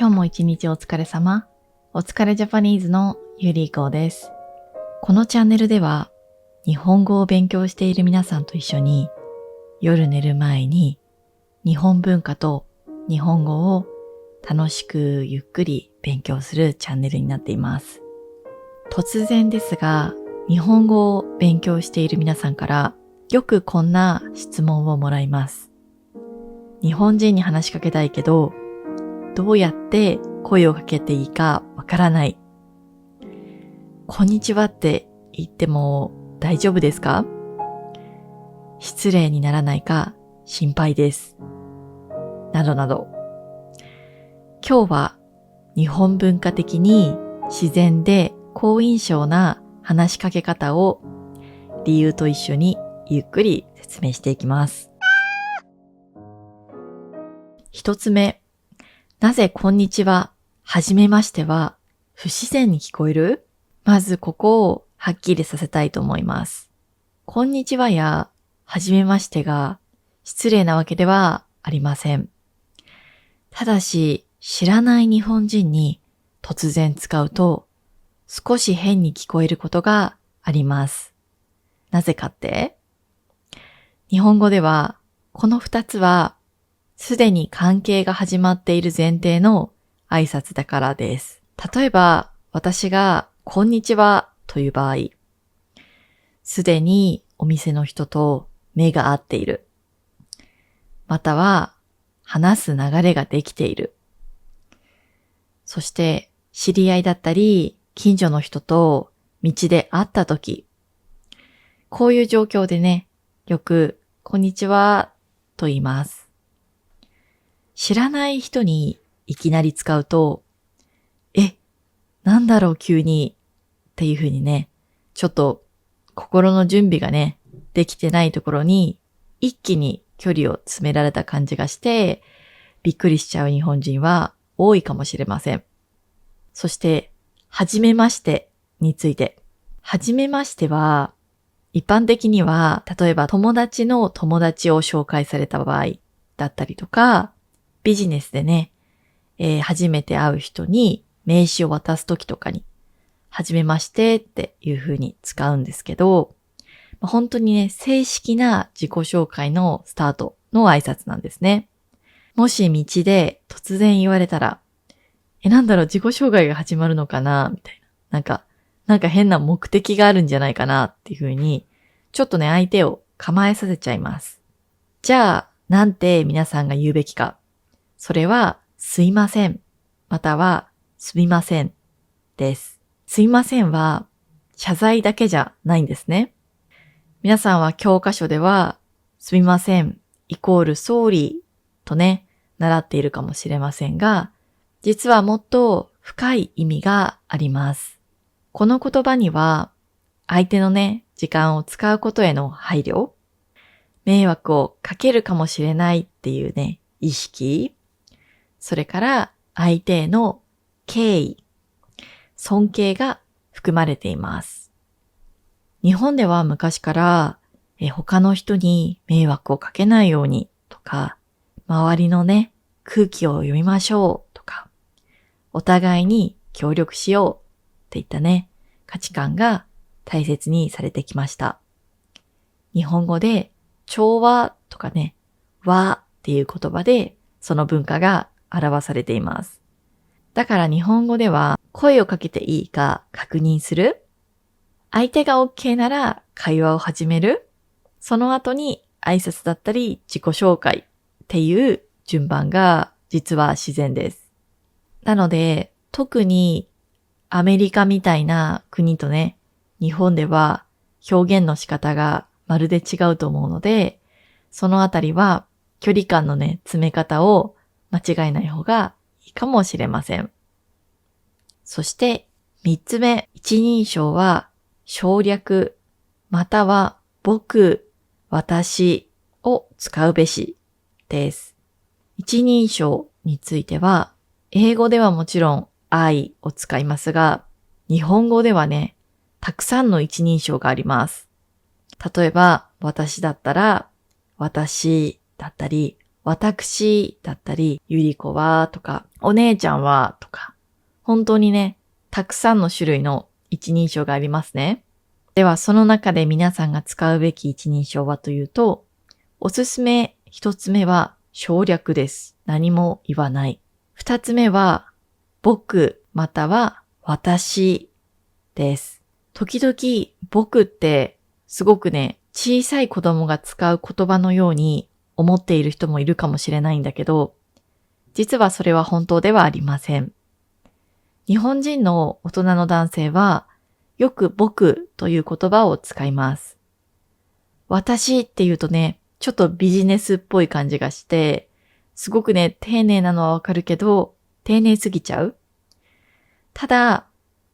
今日も一日お疲れ様。お疲れジャパニーズのゆりこです。このチャンネルでは日本語を勉強している皆さんと一緒に夜寝る前に日本文化と日本語を楽しくゆっくり勉強するチャンネルになっています。突然ですが、日本語を勉強している皆さんからよくこんな質問をもらいます。日本人に話しかけたいけど、どうやって声をかけていいかわからない。こんにちはって言っても大丈夫ですか？失礼にならないか心配です。などなど。今日は日本文化的に自然で好印象な話しかけ方を理由と一緒にゆっくり説明していきます。一つ目、なぜこんにちは、はじめましては不自然に聞こえる？まずここをはっきりさせたいと思います。こんにちはやはじめましてが失礼なわけではありません。ただし知らない日本人に突然使うと少し変に聞こえることがあります。なぜかって？日本語ではこの二つはすでに関係が始まっている前提の挨拶だからです。例えば、私がこんにちはという場合、すでにお店の人と目が合っている。または、話す流れができている。そして、知り合いだったり、近所の人と道で会ったとき、こういう状況でね、よく、こんにちはと言います。知らない人にいきなり使うと、なんだろう急にっていう風にね、ちょっと心の準備がね、できてないところに一気に距離を詰められた感じがして、びっくりしちゃう日本人は多いかもしれません。そして、はじめましてについて。はじめましては、一般的には、例えば友達の友達を紹介された場合だったりとか、ビジネスでね、初めて会う人に名刺を渡すときとかに、はじめましてっていう風に使うんですけど、本当にね、正式な自己紹介のスタートの挨拶なんですね。もし道で突然言われたら、なんだろう、自己紹介が始まるのかなみたいな。なんか変な目的があるんじゃないかなっていう風に、ちょっとね、相手を構えさせちゃいます。じゃあ、なんて皆さんが言うべきか。それは、すいません、または、すみませんです。すいませんは、謝罪だけじゃないんですね。皆さんは教科書では、すみませんイコールsorryとね、習っているかもしれませんが、実はもっと深い意味があります。この言葉には、相手のね、時間を使うことへの配慮、迷惑をかけるかもしれないっていうね、意識、それから相手への敬意、尊敬が含まれています。日本では昔から他の人に迷惑をかけないようにとか、周りのね、空気を読みましょうとか、お互いに協力しようっていったね、価値観が大切にされてきました。日本語で調和とかね、和っていう言葉でその文化が表されています。だから日本語では声をかけていいか確認する。相手が OK なら会話を始める。その後に挨拶だったり自己紹介っていう順番が実は自然です。なので特にアメリカみたいな国とね、日本では表現の仕方がまるで違うと思うので、そのあたりは距離感のね、詰め方を間違えない方がいいかもしれません。そして3つ目、一人称は省略または僕、私を使うべしです。一人称については、英語ではもちろん I を使いますが、日本語ではね、たくさんの一人称があります。例えば、私だったら、私だったり、私だったり、ゆり子はとか、お姉ちゃんはとか、本当にね、たくさんの種類の一人称がありますね。では、その中で皆さんが使うべき一人称はというと、おすすめ一つ目は省略です。何も言わない。二つ目は、僕または私です。時々僕ってすごくね、小さい子供が使う言葉のように思っている人もいるかもしれないんだけど、実はそれは本当ではありません。日本人の大人の男性はよく僕という言葉を使います。私って言うとね、ちょっとビジネスっぽい感じがして、すごくね、丁寧なのはわかるけど、丁寧すぎちゃう。ただ、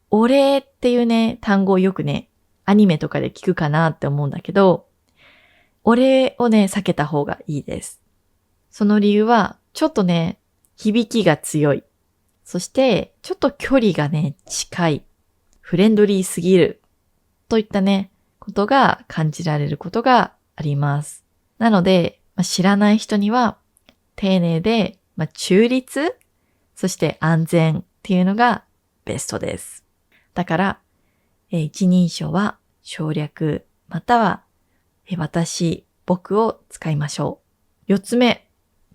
俺っていうね、単語をよくね、アニメとかで聞くかなって思うんだけど、俺をね、避けた方がいいです。その理由は、ちょっとね、響きが強い。そして、ちょっと距離がね、近い。フレンドリーすぎる。といったね、ことが感じられることがあります。なので、知らない人には、丁寧で、中立、そして安全っていうのがベストです。だから、一人称は省略、または、私、僕を使いましょう。四つ目、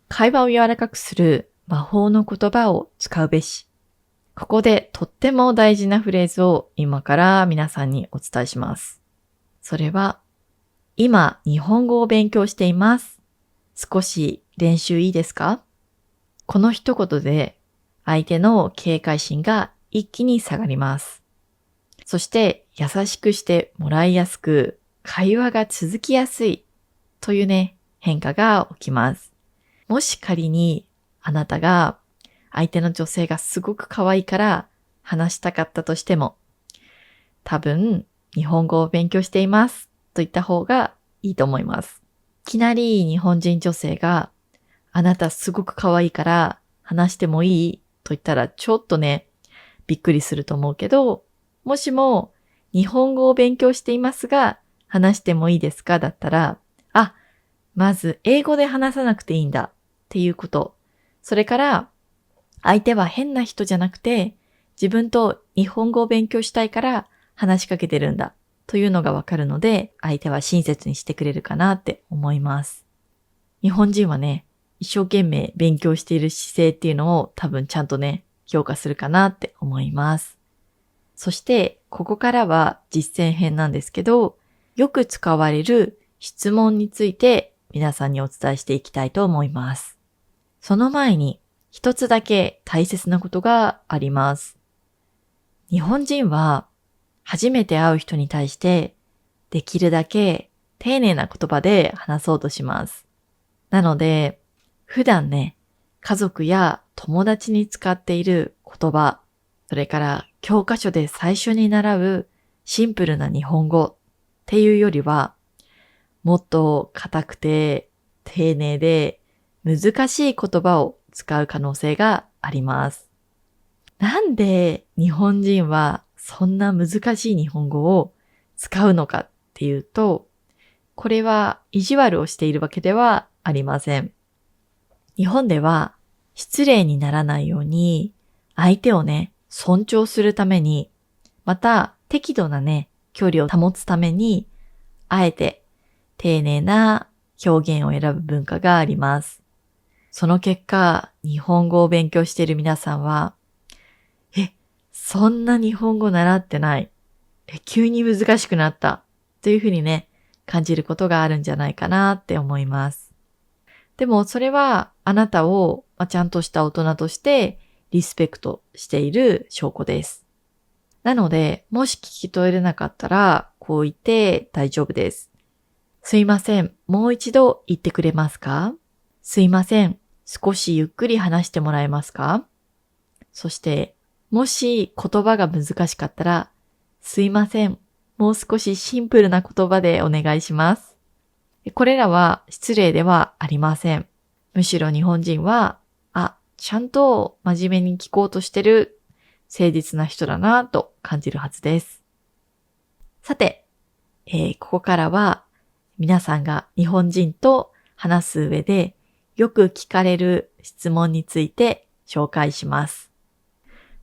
会話を柔らかくする魔法の言葉を使うべし。ここでとっても大事なフレーズを今から皆さんにお伝えします。それは、今日本語を勉強しています。少し練習いいですか？この一言で相手の警戒心が一気に下がります。そして優しくしてもらいやすく、会話が続きやすいというね、変化が起きます。もし仮にあなたが相手の女性がすごく可愛いから話したかったとしても、多分日本語を勉強していますと言った方がいいと思います。いきなり日本人女性があなたすごく可愛いから話してもいいと言ったらちょっとね、びっくりすると思うけど、もしも日本語を勉強していますが話してもいいですかだったら、まず英語で話さなくていいんだっていうこと。それから相手は変な人じゃなくて自分と日本語を勉強したいから話しかけてるんだというのがわかるので、相手は親切にしてくれるかなって思います。日本人はね、一生懸命勉強している姿勢っていうのを多分ちゃんとね、評価するかなって思います。そして、ここからは実践編なんですけど、よく使われる質問について皆さんにお伝えしていきたいと思います。その前に一つだけ大切なことがあります。日本人は初めて会う人に対してできるだけ丁寧な言葉で話そうとします。なので、普段ね、家族や友達に使っている言葉、それから教科書で最初に習うシンプルな日本語っていうよりは、もっと硬くて丁寧で難しい言葉を使う可能性があります。なんで日本人はそんな難しい日本語を使うのかっていうと、これは意地悪をしているわけではありません。日本では失礼にならないように相手をね、尊重するために、また適度なね、距離を保つために、あえて丁寧な表現を選ぶ文化があります。その結果、日本語を勉強している皆さんは、そんな日本語習ってない。急に難しくなった。というふうにね、感じることがあるんじゃないかなって思います。でもそれはあなたをちゃんとした大人としてリスペクトしている証拠です。なので、もし聞き取れなかったら、こう言って大丈夫です。すいません。もう一度言ってくれますか？すいません。少しゆっくり話してもらえますか？そして、もし言葉が難しかったら、すいません。もう少しシンプルな言葉でお願いします。これらは失礼ではありません。むしろ日本人は、ちゃんと真面目に聞こうとしてる誠実な人だなと感じるはずです。さて、ここからは皆さんが日本人と話す上でよく聞かれる質問について紹介します。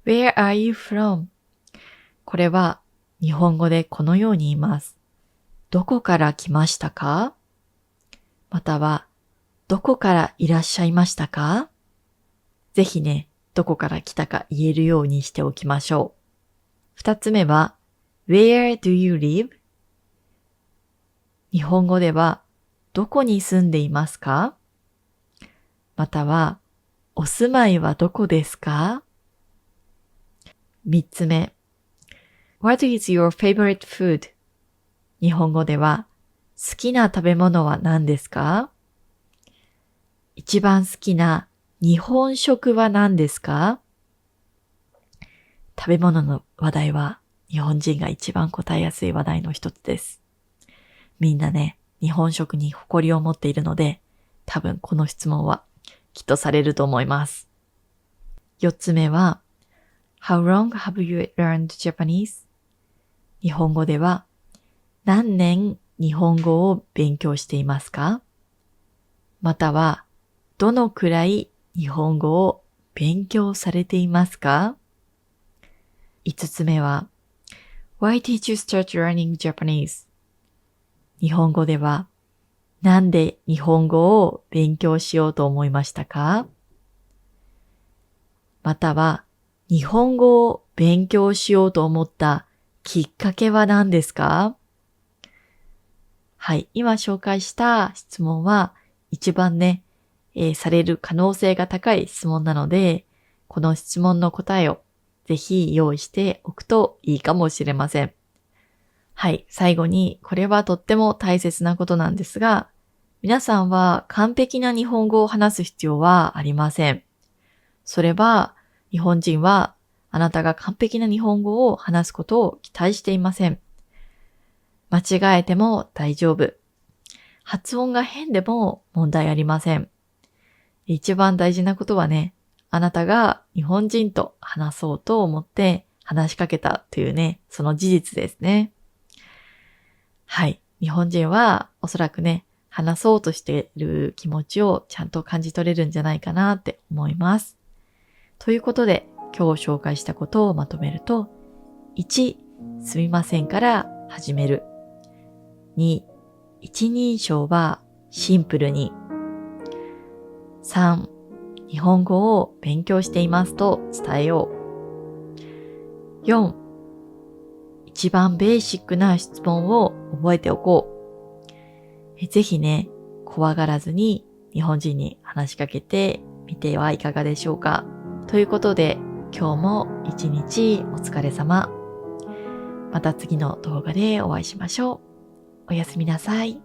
Where are you from? これは日本語でこのように言います。どこから来ましたか？または、どこからいらっしゃいましたか？ぜひね、どこから来たか言えるようにしておきましょう。二つ目は、Where do you live? 日本語では、どこに住んでいますか？または、お住まいはどこですか？三つ目、What is your favorite food? 日本語では、好きな食べ物は何ですか？一番好きな日本食は何ですか？食べ物の話題は日本人が一番答えやすい話題の一つです。みんなね、日本食に誇りを持っているので、多分この質問はきっとされると思います。四つ目は、How long have you learned Japanese? 日本語では、何年日本語を勉強していますか？または、どのくらい日本語を勉強されていますか？五つ目は、Why did you start learning Japanese? 日本語では、なんで日本語を勉強しようと思いましたか？または、日本語を勉強しようと思ったきっかけは何ですか？はい、今紹介した質問は一番ね、される可能性が高い質問なので、この質問の答えをぜひ用意しておくといいかもしれません。はい、最後にこれはとっても大切なことなんですが、皆さんは完璧な日本語を話す必要はありません。それは日本人はあなたが完璧な日本語を話すことを期待していません。間違えても大丈夫。発音が変でも問題ありません。一番大事なことはね、あなたが日本人と話そうと思って話しかけたというね、その事実ですね。はい。日本人はおそらくね、話そうとしている気持ちをちゃんと感じ取れるんじゃないかなって思います。ということで、今日紹介したことをまとめると、1、すみませんから始める。2、一人称はシンプルに。3、日本語を勉強していますと伝えよう。4、一番ベーシックな質問を覚えておこう。ぜひね、怖がらずに日本人に話しかけてみてはいかがでしょうか。ということで、今日も一日お疲れ様。また次の動画でお会いしましょう。おやすみなさい。